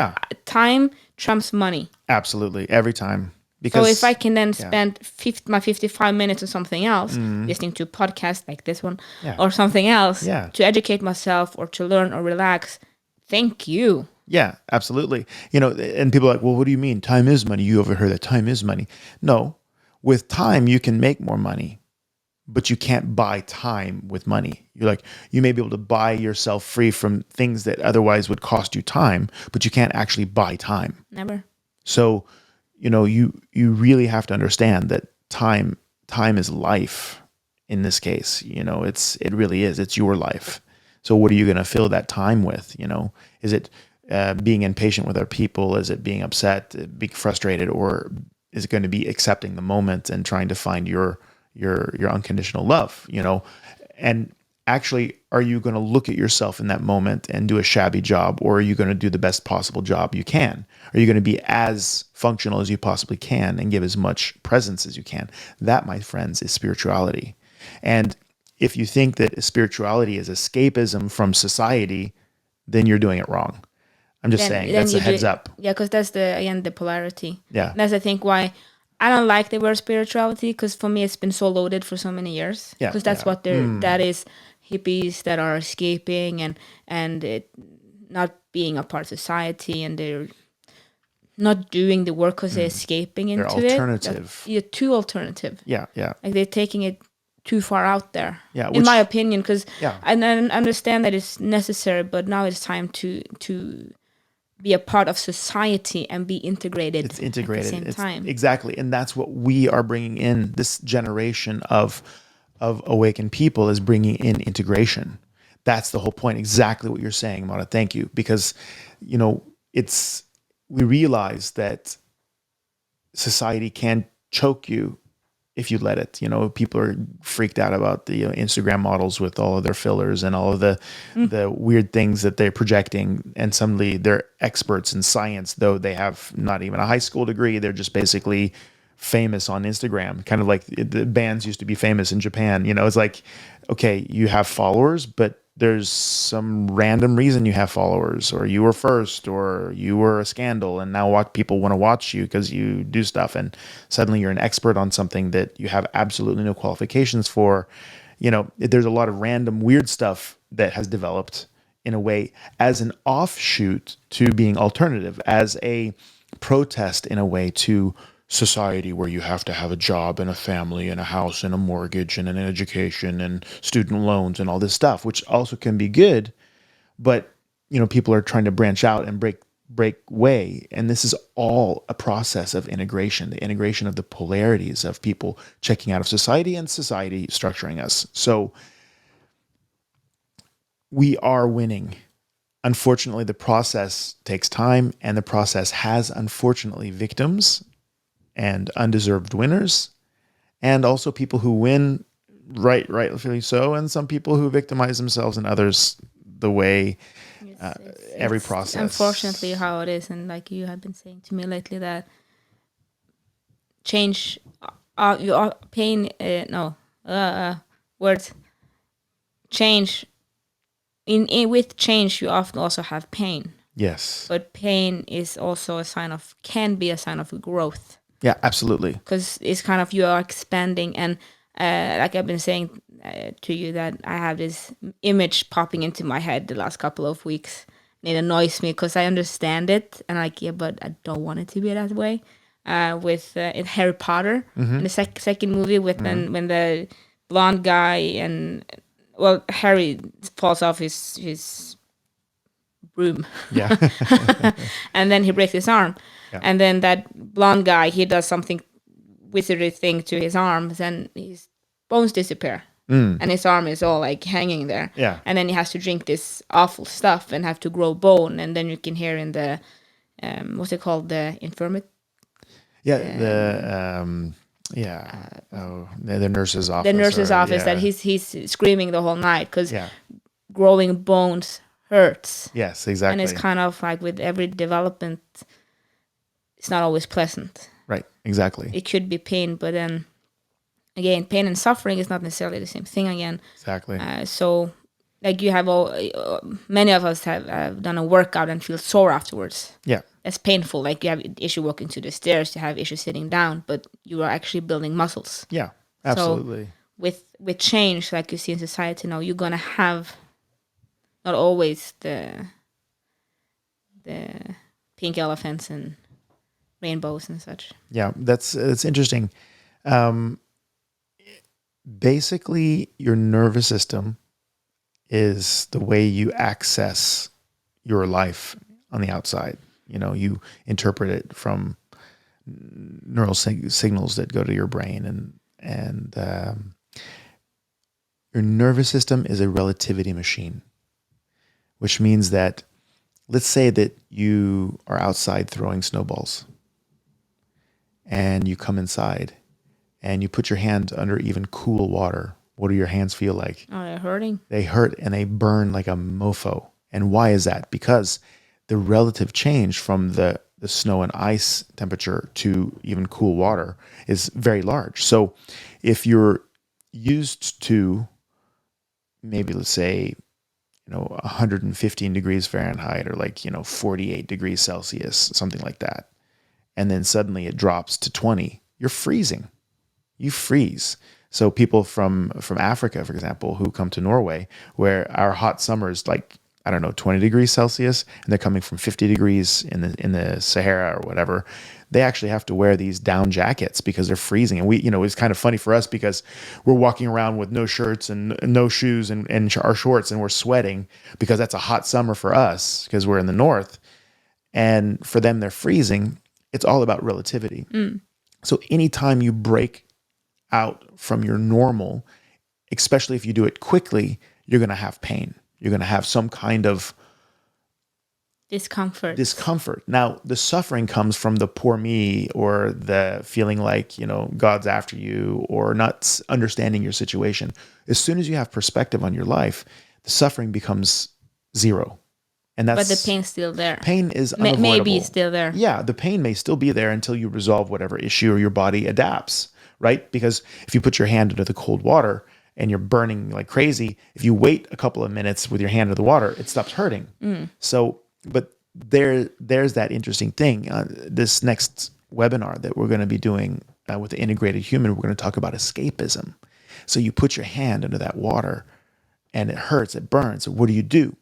time trumps money. Absolutely. Every time. Because, so if I can then spend my 55 minutes on something else, listening to a podcast like this one, or something else, to educate myself or to learn or relax, thank you. Yeah, absolutely. You know, and people are like, well, what do you mean? Time is money. You overheard that time is money. No, with time, you can make more money, but you can't buy time with money. You're like, you may be able to buy yourself free from things that otherwise would cost you time, but you can't actually buy time. Never. So, you know, you really have to understand that time is life in this case. You know, it really is. It's your life. So what are you going to fill that time with? You know, is it being impatient with other people? Is it being upset, being frustrated, or is it going to be accepting the moment and trying to find your unconditional love? You know, and actually, are you going to look at yourself in that moment and do a shabby job, or are you going to do the best possible job you can? Are you going to be as functional as you possibly can and give as much presence as you can? That, my friends, is spirituality. And if you think that spirituality is escapism from society, then you're doing it wrong. I'm just saying, that's a heads up. Yeah, because that's the polarity. Yeah. That's, I think, why I don't like the word spirituality, because for me, it's been so loaded for so many years. Yeah. Because that's what that is, hippies that are escaping and it, not being a part of society, and they're not doing the work because they're escaping into it. They're alternative. Yeah, too alternative. Yeah, yeah. Like they're taking it too far out there, yeah, in my opinion, because yeah. I understand that it's necessary, but now it's time to be a part of society and be integrated. It's integrated at the same time. Exactly, and that's what we are bringing in. This generation of awakened people is bringing in integration. That's the whole point. Exactly what you're saying, Mara. Thank you, because you know we realize that society can choke you if you let it. You know, people are freaked out about the Instagram models with all of their fillers and all of the weird things that they're projecting. And suddenly they're experts in science, though they have not even a high school degree. They're just basically famous on Instagram, kind of like the bands used to be famous in Japan. You know, it's like, okay, you have followers, but there's some random reason you have followers, or you were first, or you were a scandal, and now people want to watch you because you do stuff, and suddenly you're an expert on something that you have absolutely no qualifications for. You know, there's a lot of random weird stuff that has developed in a way as an offshoot to being alternative, as a protest in a way to society, where you have to have a job and a family and a house and a mortgage and an education and student loans and all this stuff, which also can be good. But, you know, people are trying to branch out and break way. And this is all a process of integration, the integration of the polarities of people checking out of society and society structuring us. So we are winning. Unfortunately, the process takes time, and the process has, unfortunately, victims. and undeserved winners, and also people who win rightfully so, and some people who victimize themselves and others the way every process. Unfortunately, how it is, and like you have been saying to me lately, that change, pain, words, change. In with change, you often also have pain. Yes. But pain is also can be a sign of growth. Yeah, absolutely. Because it's kind of, you are expanding, and like I've been saying to you, that I have this image popping into my head the last couple of weeks. And it annoys me because I understand it, and like, yeah, but I don't want it to be that way. With in Harry Potter, in the second movie, with when the blonde guy and Harry falls off his broom, and then he breaks his arm, and then that blonde guy, he does something wizardry thing to his arms, and his bones disappear, and his arm is all like hanging there, and then he has to drink this awful stuff and have to grow bone, and then you can hear in the what's it called, the infirmary. The nurse's office. The nurse's office, that he's screaming the whole night because growing bones hurts. Yes, exactly. And it's kind of like with every development, it's not always pleasant. Right, exactly. It could be pain, but then again, pain and suffering is not necessarily the same thing again. Exactly. So like you have many of us have done a workout and feel sore afterwards. Yeah. That's painful. Like you have issue walking to the stairs, you have issue sitting down, but you are actually building muscles. Yeah, absolutely. So with change, like you see in society now, you're gonna have not always the pink elephants and rainbows and such. Yeah, it's interesting. Basically, your nervous system is the way you access your life on the outside. You know, you interpret it from neural signals that go to your brain, and your nervous system is a relativity machine, which means that, let's say that you are outside throwing snowballs, and you come inside, and you put your hand under even cool water. What do your hands feel like? Oh, they're hurting. They hurt and they burn like a mofo. And why is that? Because the relative change from the snow and ice temperature to even cool water is very large. So if you're used to maybe, let's say, 115 degrees Fahrenheit, or 48 degrees Celsius, something like that, and then suddenly it drops to 20, you're freezing. You freeze. So people from Africa, for example, who come to Norway, where our hot summer is 20 degrees Celsius, and they're coming from 50 degrees in the Sahara or whatever, they actually have to wear these down jackets because they're freezing. And we, it's kind of funny for us because we're walking around with no shirts and no shoes and our shorts, and we're sweating because that's a hot summer for us because we're in the north. And for them, they're freezing. It's all about relativity. So anytime you break out from your normal, especially if you do it quickly, you're going to have pain. You're going to have some kind of discomfort. Now, the suffering comes from the poor me, or the feeling like, God's after you, or not understanding your situation. As soon as you have perspective on your life, the suffering becomes zero. And but the pain's still there. Pain is unavoidable. Maybe still there. Yeah, the pain may still be there until you resolve whatever issue or your body adapts, right? Because if you put your hand into the cold water and you're burning like crazy, if you wait a couple of minutes with your hand in the water, it stops hurting. So, but there's that interesting thing. This next webinar that we're going to be doing with the Integrated Human, we're going to talk about escapism. So you put your hand into that water and it hurts, it burns. So what do?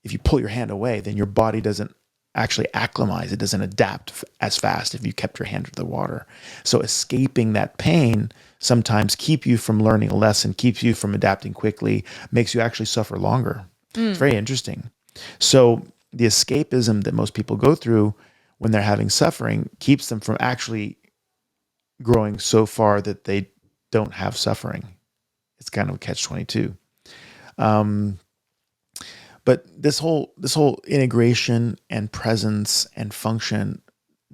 If you pull your hand away, then your body doesn't actually acclimatize. It doesn't adapt as fast if you kept your hand in the water. So escaping that pain sometimes keep you from learning a lesson, keeps you from adapting quickly, makes you actually suffer longer. It's very interesting. So the escapism that most people go through when they're having suffering keeps them from actually growing so far that they don't have suffering. It's kind of a catch-22. But this whole integration and presence and function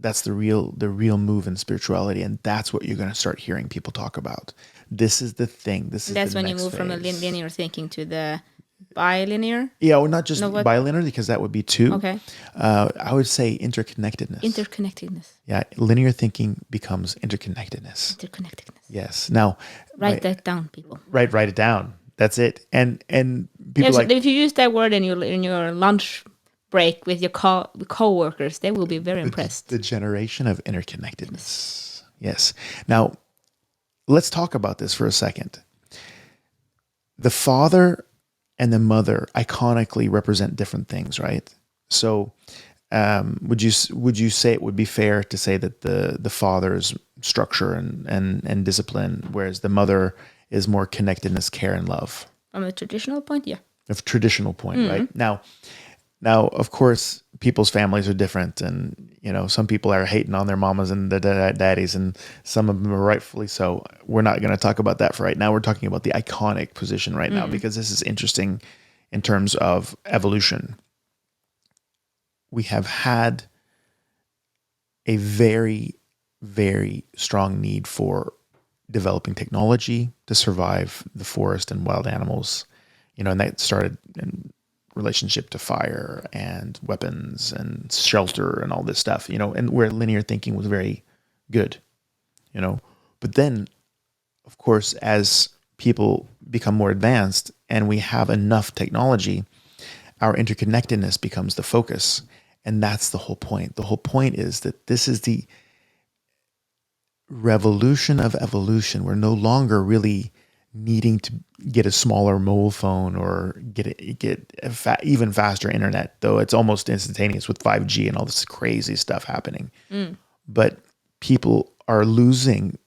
That's the real move in spirituality, and that's what you're going to start hearing people talk about. This is the thing. This is That's the when next you move from a phase. linear thinking to the bilinear. Yeah, or not just No, what? bilinear, because that would be two. Okay. I would say interconnectedness. Interconnectedness. Yeah, linear thinking becomes interconnectedness. Interconnectedness. Yes. Now, Write that down, people. write it down. That's it. And people Yes, like, if you use that word in your lunch break with your co-workers, they will be very impressed. the generation of interconnectedness. Yes. Now, let's talk about this for a second. The father and the mother iconically represent different things, right? So, would you say it would be fair to say that the father is structure and discipline, whereas the mother is more connectedness, care, and love? From a traditional point, yeah. A traditional point, right? Now, of course, people's families are different, and some people are hating on their mamas and the daddies, and some of them are rightfully so. We're not going to talk about that for right now. We're talking about the iconic position right now, because this is interesting in terms of evolution. We have had a very, very strong need for developing technology to survive the forest and wild animals, and that started in relationship to fire and weapons and shelter and all this stuff, and where linear thinking was very good, but then, of course, as people become more advanced and we have enough technology, our interconnectedness becomes the focus. And that's the whole point. The whole point is that this is the revolution of evolution. We're no longer really needing to get a smaller mobile phone or get even faster internet, though it's almost instantaneous with 5G and all this crazy stuff happening. But people are losing,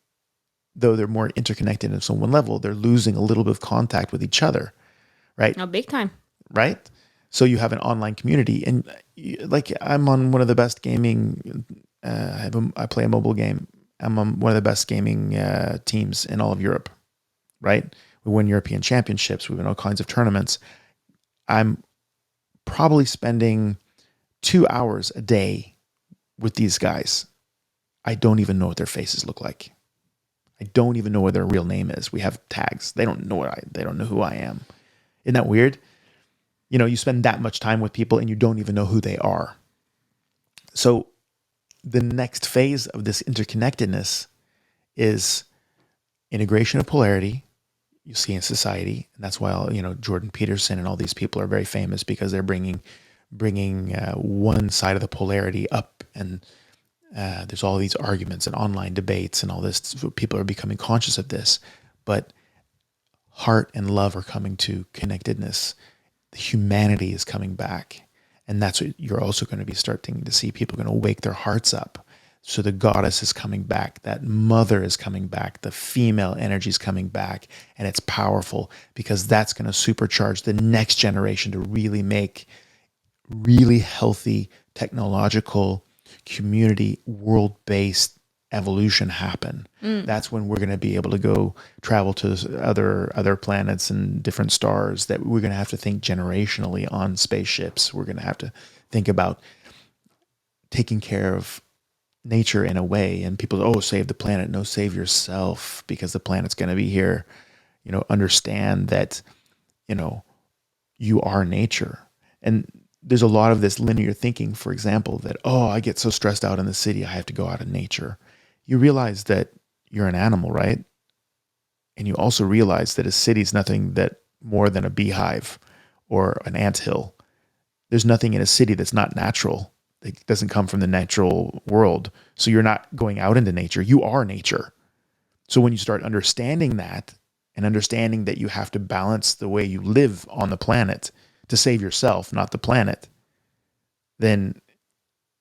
though they're more interconnected at some one level, they're losing a little bit of contact with each other, right? No, big time. Right? So you have an online community, and like I'm on one of the best gaming. I play a mobile game. I'm on one of the best gaming teams in all of Europe. Right? We win European championships. We win all kinds of tournaments. I'm probably spending 2 hours a day with these guys. I don't even know what their faces look like. I don't even know what their real name is. We have tags. They don't know they don't know who I am. Isn't that weird? You spend that much time with people and you don't even know who they are. So the next phase of this interconnectedness is integration of polarity. You see in society, and that's why Jordan Peterson and all these people are very famous, because they're bringing one side of the polarity up, and there's all these arguments and online debates and all this. People are becoming conscious of this, but heart and love are coming to connectedness. The humanity is coming back, and that's what you're also going to be starting to see. People are going to wake their hearts up. So the goddess is coming back, that mother is coming back, the female energy is coming back, and it's powerful, because that's going to supercharge the next generation to really make really healthy technological community world-based evolution happen. That's when we're going to be able to go travel to other planets and different stars, that we're going to have to think generationally on spaceships. We're going to have to think about taking care of nature in a way. And people, save the planet. No, save yourself, because the planet's going to be here. Understand that, you are nature. And there's a lot of this linear thinking, for example, that, I get so stressed out in the city, I have to go out in nature. You realize that you're an animal, right? And you also realize that a city is nothing that more than a beehive or an anthill. There's nothing in a city that's not natural. It doesn't come from the natural world. So you're not going out into nature. You are nature. So when you start understanding that, and understanding that you have to balance the way you live on the planet to save yourself, not the planet, then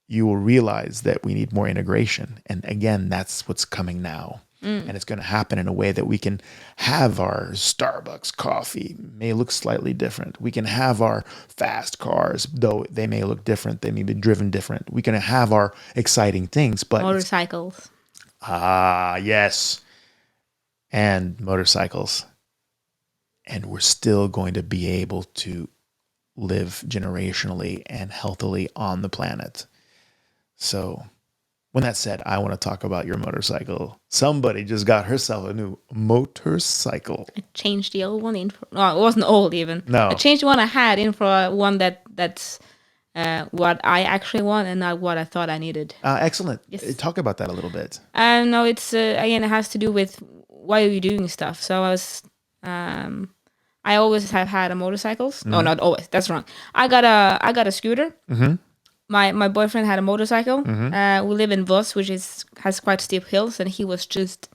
you will realize that we need more integration. And again, that's what's coming now. And it's going to happen in a way that we can have our Starbucks coffee, may look slightly different. We can have our fast cars, though they may look different. They may be driven different. We can have our exciting things, but motorcycles. Yes. And motorcycles. And we're still going to be able to live generationally and healthily on the planet. So When that's said, I want to talk about your motorcycle. Somebody just got herself a new motorcycle. I changed the old one in for, no, it wasn't old even. No. I changed the one I had in for one that's what I actually want and not what I thought I needed. Excellent. Yes. Talk about that a little bit. No, it's again, it has to do with why are you doing stuff. So I always have had a motorcycles. No, not always. That's wrong. I got a scooter. Mm-hmm. My boyfriend had a motorcycle. Mm-hmm. We live in Voss, which has quite steep hills, and he was just.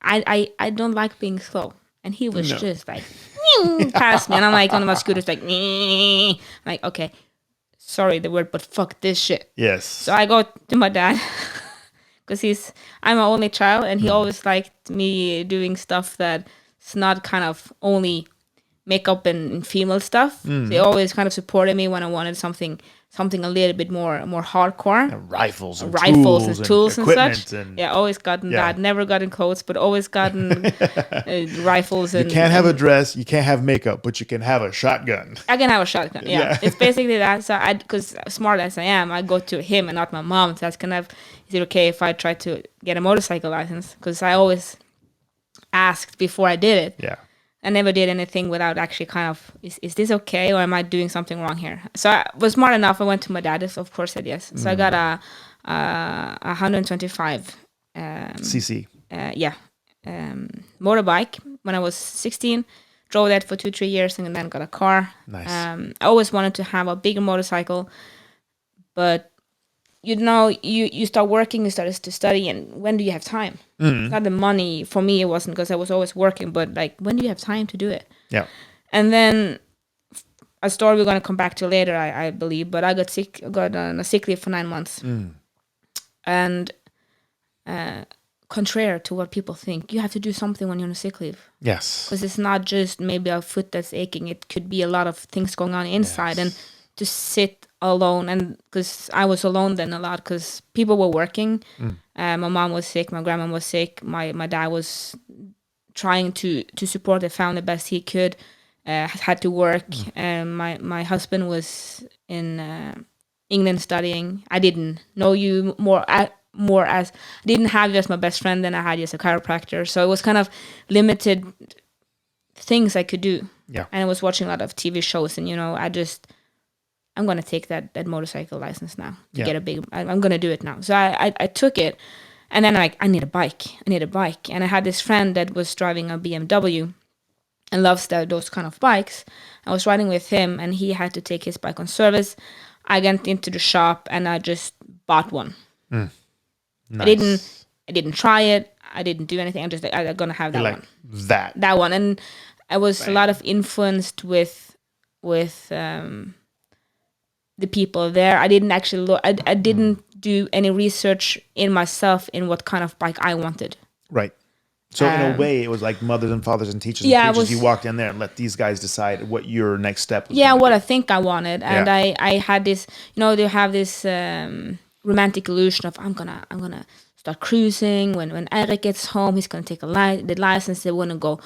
I don't like being slow, and he was just like past me, and I'm like on my scooter's like, I'm like, okay, sorry the word, but fuck this shit. Yes. So I go to my dad because I'm an only child, and he always liked me doing stuff that's not kind of only makeup and female stuff. So he always kind of supported me when I wanted something a little bit more hardcore. And rifles and tools and equipment such. Yeah, always gotten that. Never gotten clothes, but always gotten rifles. And you can't have a dress, you can't have makeup, but you can have a shotgun. I can have a shotgun. Yeah. It's basically that. So because smart as I am, I go to him and not my mom. So that's kind of, is it okay if I try to get a motorcycle license? Because I always asked before I did it. Yeah. I never did anything without actually kind of, is this okay or am I doing something wrong here? So I was smart enough. I went to my dad, of course said yes. So I got a 125 CC. Motorbike when I was 16. Drove that for 2-3 years and then got a car. Nice. I always wanted to have a bigger motorcycle, but you start working, you start to study, and when do you have time? It's not the money. For me, it wasn't because I was always working, but like, when do you have time to do it? Yeah. And then a story we're going to come back to later, I believe, but I got sick, got on a sick leave for 9 months. And contrary to what people think, you have to do something when you're on a sick leave. Yes. Because it's not just maybe a foot that's aching. It could be a lot of things going on inside. And to sit alone, and because I was alone then a lot because people were working. My mom was sick, my grandma was sick, my dad was trying to support the family the best he could, had to work, and my husband was in England studying. I didn't know you more as I didn't have you as my best friend, then I had you as a chiropractor, so it was kind of limited things I could do. Yeah. And I was watching a lot of TV shows, and I'm going to take that motorcycle license now to get a big, I'm going to do it now. So I took it, and then I need a bike. And I had this friend that was driving a BMW and loves those kind of bikes. I was riding with him, and he had to take his bike on service. I went into the shop, and I just bought one. Nice. I didn't try it. I didn't do anything. I'm just like, I'm going to have that one. That one. And I was a lot of influenced with the people there. I didn't actually look. I didn't do any research in myself in what kind of bike I wanted. Right. So in a way, it was like mothers and fathers and teachers. Yeah, and teachers. You walked in there and let these guys decide what your next step was. Yeah, what I think I wanted, and I had this. They have this romantic illusion of I'm gonna start cruising. When Eric gets home, he's gonna take the license. They wanna go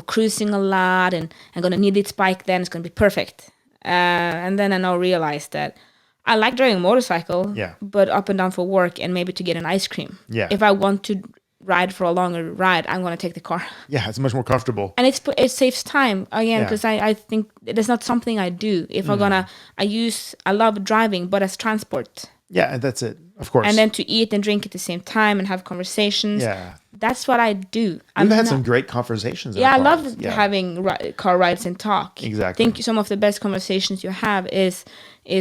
cruising a lot, and I'm gonna need this bike. Then it's gonna be perfect. And then I now realized that I like driving a motorcycle, but up and down for work and maybe to get an ice cream. Yeah. If I want to ride for a longer ride, I'm going to take the car. Yeah, it's much more comfortable. And it saves time, again, because I think it's not something I do. If I love driving, but as transport. Yeah, and that's it, of course. And then to eat and drink at the same time and have conversations. Yeah. That's what I do. We've had some great conversations. Yeah, I love having car rides and talk. Exactly. I think some of the best conversations you have is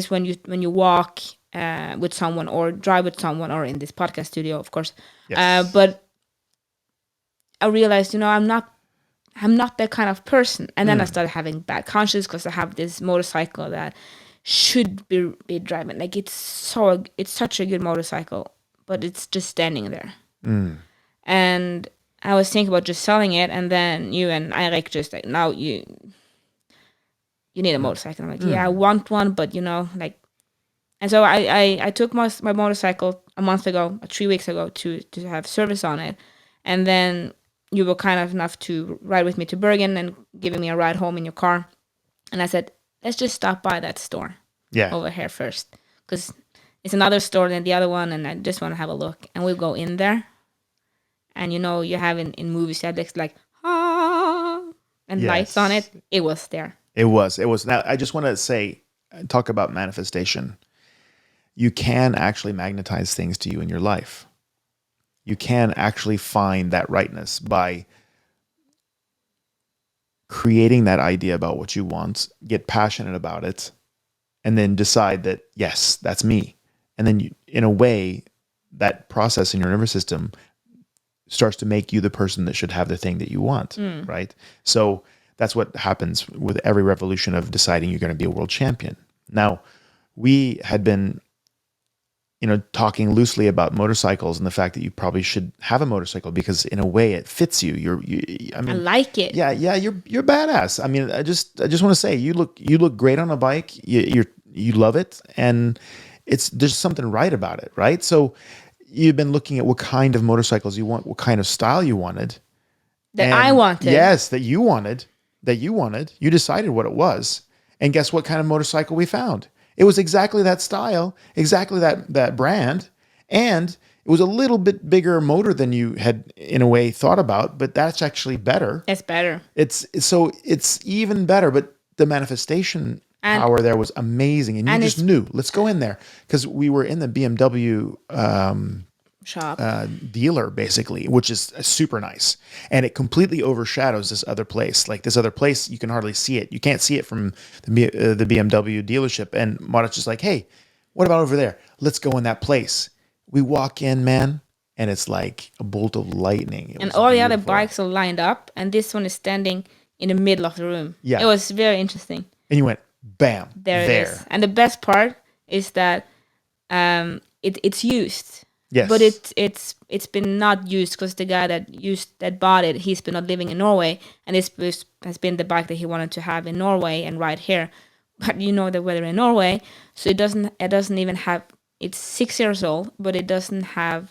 when you walk with someone or drive with someone, or in this podcast studio, of course. Yes. But I realized, I'm not that kind of person. And then I started having bad conscience because I have this motorcycle that should be driving. Like it's such a good motorcycle, but it's just standing there. And I was thinking about just selling it, and then you and Eirik just like, now you need a motorcycle. I'm like, yeah, I want one, but like, and so I took my motorcycle a month ago, 3 weeks ago, to have service on it, and then you were kind enough to ride with me to Bergen and giving me a ride home in your car, and I said, let's just stop by that store over here first, because it's another store than the other one, and I just want to have a look. And we go in there, and you have in movies that looks like and lights on it. Yes. It was there. It was. Now, I just want to talk about manifestation. You can actually magnetize things to you in your life. You can actually find that rightness by creating that idea about what you want, get passionate about it, and then decide that, yes, that's me. And then in a way, that process in your nervous system starts to make you the person that should have the thing that you want, right? So that's what happens with every revolution of deciding you're going to be a world champion. Now, we had been, talking loosely about motorcycles and the fact that you probably should have a motorcycle because in a way it fits you. I like it. Yeah, you're badass. I mean, I just want to say you look great on a bike. You love it, and there's something right about it, right? So you've been looking at what kind of motorcycles you want, what kind of style you wanted. I wanted. Yes, that you wanted. You decided what it was. And guess what kind of motorcycle we found? It was exactly that style, exactly that brand. And it was a little bit bigger motor than you had in a way thought about, but that's actually better. It's better. It's even better, but the manifestation power there was amazing. And you just knew, let's go in there. Because we were in the BMW shop dealer, basically, which is super nice. And it completely overshadows this other place. Like this other place, you can hardly see it. You can't see it from the BMW dealership. And Marit's just like, hey, what about over there? Let's go in that place. We walk in, man, and it's like a bolt of lightning. And all the other bikes are lined up, and this one is standing in the middle of the room. Yeah. It was very interesting. And you went, bam, there. It is. And the best part is that it's used. Yes. But it's been not used because the guy that bought it, he's been not living in Norway, and this has been the bike that he wanted to have in Norway and ride here. But you know the weather in Norway, so it doesn't even have. It's 6 years old, but it had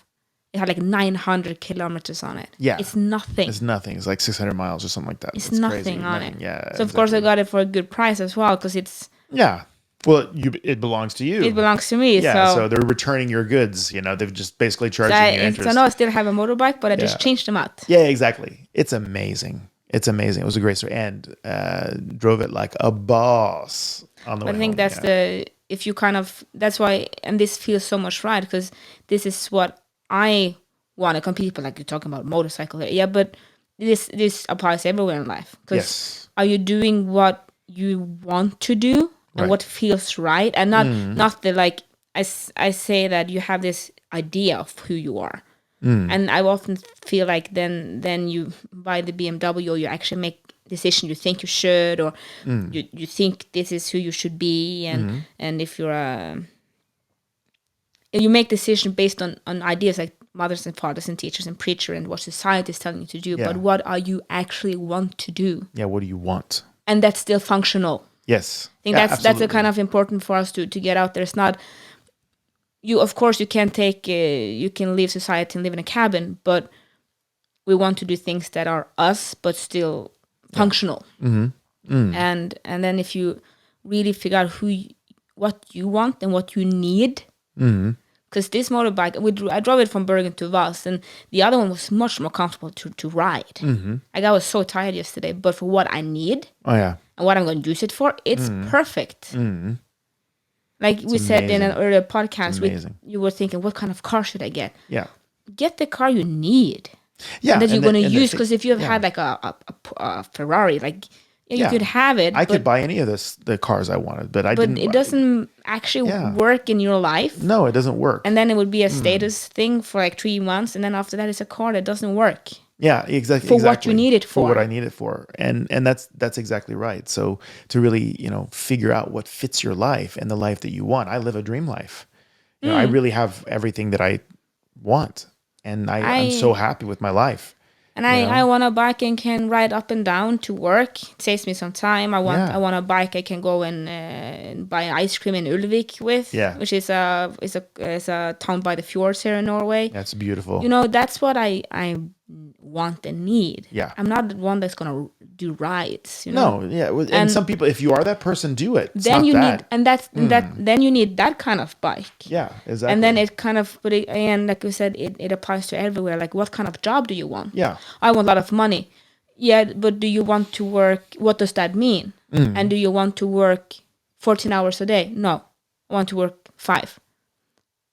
like 900 kilometers on it. Yeah, it's nothing. It's nothing. It's like 600 miles or something like that. It's nothing crazy. on it. Yeah. So of course I got it for a good price as well because it's. Yeah. Well, it belongs to you. It belongs to me. Yeah, so they're returning your goods. They've just basically charging you interest. So now I still have a motorbike, but I just changed them out. Yeah, exactly. It's amazing. It was a great story, and drove it like a boss on the way. I think home. That's if you that's why, and this feels so much right because this is what I want to compete. People like you're talking about motorcycle, yeah, but this applies everywhere in life. Because are you doing what you want to do? And what feels right, and not the like I say that you have this idea of who you are, and I often feel like then you buy the BMW or you actually make decision you think you should, or you think this is who you should be, and if you're you make decision based on ideas like mothers and fathers and teachers and preacher and what society is telling you to do, but what are you actually want to do? Yeah, what do you want? And that's still functional. Yes. I think that's a kind of important for us to get out there. It's not of course you can you can leave society and live in a cabin, but we want to do things that are us but still functional. And then if you really figure out what you want and what you need, because this motorbike I drove it from Bergen to Vals, and the other one was much more comfortable to ride. Like I was so tired yesterday, but for what I need, and what I'm going to use it for, it's perfect. Like we said in an earlier podcast, you were thinking, what kind of car should I get? Yeah. Get the car you need. Yeah. And that you're going to use, because if you have had like a Ferrari, like you could have it. I could buy any of the cars I wanted, but didn't. But it doesn't actually work in your life. No, it doesn't work. And then it would be a status thing for like 3 months, and then after that, it's a car that doesn't work. Yeah, exactly. For what you need it for. For what I need it for. And that's exactly right. So to really, figure out what fits your life and the life that you want. I live a dream life. I really have everything that I want. And I'm so happy with my life. And I want a bike and can ride up and down to work. It saves me some time. I want a bike I can go and buy ice cream in Ulvik with, which is a town by the fjords here in Norway. That's beautiful. That's what I want and need. Yeah. I'm not the one that's gonna do rides, you know. No, yeah. And some people, if you are that person, do it. It's Then not you that. need, then you need that kind of bike. Yeah, exactly. And then it kind of, but again, like we said, it applies to everywhere. Like, what kind of job do you want? Yeah. I want a lot of money. Yeah, but do you want to work? What does that mean? And do you want to work 14 hours a day? No, I want to work 5.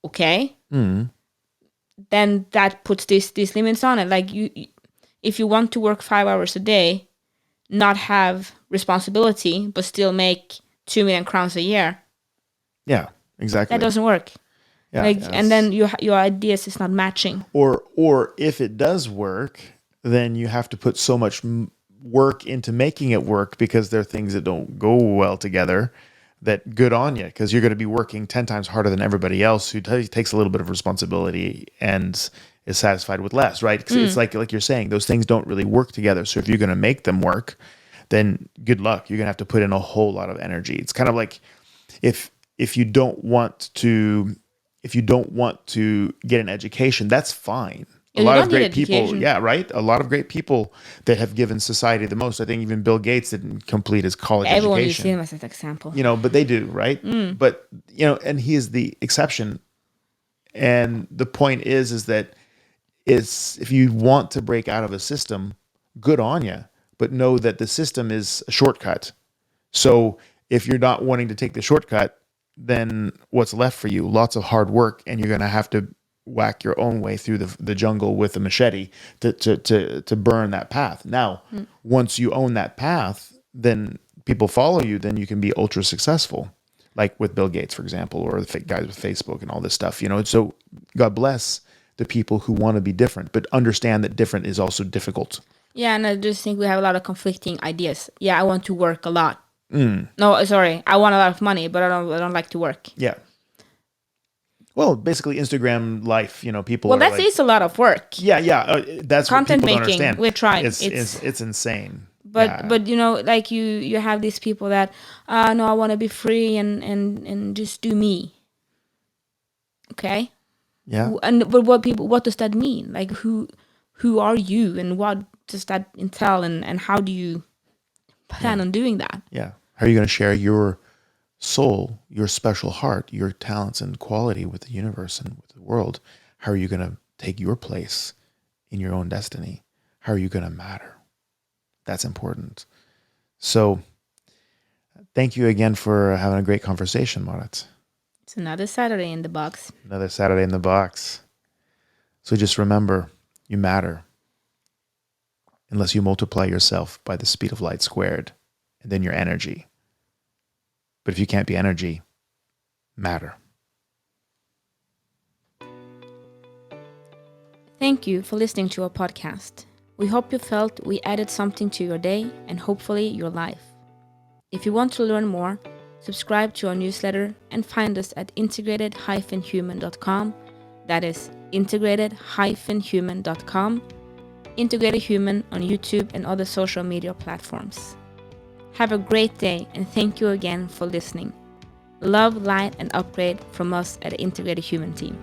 Okay. Then that puts these limits on it. Like, if you want to work 5 hours a day, not have responsibility, but still make 2 million crowns a year. Yeah, exactly. That doesn't work. Yeah, like, and then your ideas is not matching. Or if it does work, then you have to put so much work into making it work, because there are things that don't go well together. That good on you, because you're going to be working 10 times harder than everybody else who takes a little bit of responsibility and is satisfied with less, right? Because it's like you're saying, those things don't really work together. So if you're going to make them work, then good luck. You're going to have to put in a whole lot of energy. It's kind of like if you don't want to get an education, that's fine. A lot of great people, yeah, right? A lot of great people that have given society the most. I think even Bill Gates didn't complete his college Everyone education. you see him as an example. You know, but they do, right? But, you know, and he is the exception. And the point is that if you want to break out of a system, good on you, but know that the system is a shortcut. So if you're not wanting to take the shortcut, then what's left for you? Lots of hard work, and you're going to have to whack your own way through the jungle with a machete to burn that path. Now, once you own that path, then people follow you, then you can be ultra successful, like with Bill Gates, for example, or the guys with Facebook and all this stuff, you know. So God bless the people who want to be different, but understand that different is also difficult. Yeah, and I just think we have a lot of conflicting ideas. Yeah, I want to work a lot. No, sorry, I want a lot of money, but I don't like to work. Yeah. Well, basically Instagram life, you know, people. Well, that is a lot of work. Yeah. That's content what people making. Don't understand. We're trying. It's insane. But you know, like you have these people that no, I want to be free and just do me. Okay. Yeah. But what does that mean? Like, who are you, and what does that entail, and how do you plan on doing that? Yeah. How are you going to share your soul, your special heart, your talents and quality with the universe and with the world? How are you going to take your place in your own destiny? How are you going to matter? That's important. So thank you again for having a great conversation, Marit. It's another Saturday in the box. Another Saturday in the box. So just remember, you matter. Unless you multiply yourself by the speed of light squared, and then your energy. But if you can't be energy, matter. Thank you for listening to our podcast. We hope you felt we added something to your day and hopefully your life. If you want to learn more, subscribe to our newsletter and find us at integrated-human.com. That is integrated-human.com. Integrated Human on YouTube and other social media platforms. Have a great day, and thank you again for listening. Love, light, and upgrade from us at the Integrated Human team.